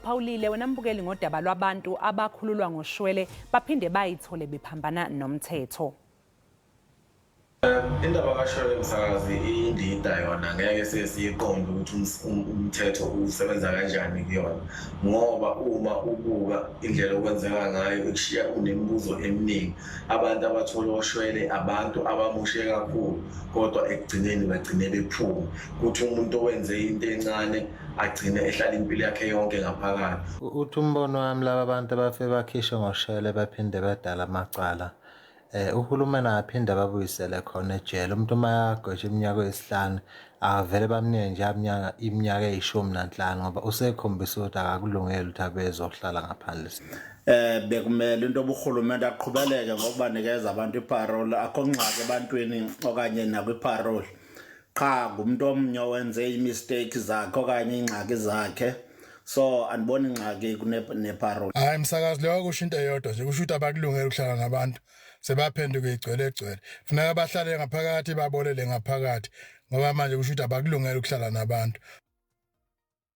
uphawulile wena mbukeli ngodaba lwabantu abakhululwa ngoshwele baphinde bayithole bephambana nomthetho. Indaba kaShwele Msakazi indida yona ngeke sesiyiqonde ukuthi umthetho usebenza kanjani kuyona, ngoba uma ubuka indlela okwenzeka ngayo ekushiya unemibuzo eminingi. Abantu abathola oshwele abantu abamushe kakhulu, kodwa ekugcineni bagcine bephuma. Kuthi umuntu owenze into encane agcine ehlala impilo yakhe yonke ngaphakathi. Uthi umbono wami laba bantu abafe bakhishwe ngoshwele baphinde badala amacala. Uhulumeni aphinde babuyisele khona ejele. Umuntu uma yagwetsha iminyaka eyisihlanu avele bamnike nje iminyaka eyi-15 ngoba usekhombisa ukuthi akakulungeli ukuthi abezohlala ngaphandle. Bekumele into obuhulumeni aqhubeleke ngokubanikeza abantu iparole, akho ngxaki ebantwini okanye nakwiparole. Qha ngumuntu omnye owenze imistake zakhe okanye ingxaki zakhe. So andiboni ingxaki kuneparole. Hayi Msakazi, leyo kusho into eyodwa nje, kusho ukuthi abakulungela ukuhlala nabantu. Sebaphenduka igcwele. Funeka bahlale ngaphakathi babolele ngaphakathi ngoba manje kusho ukuthi abakulungela ukuhlala nabantu.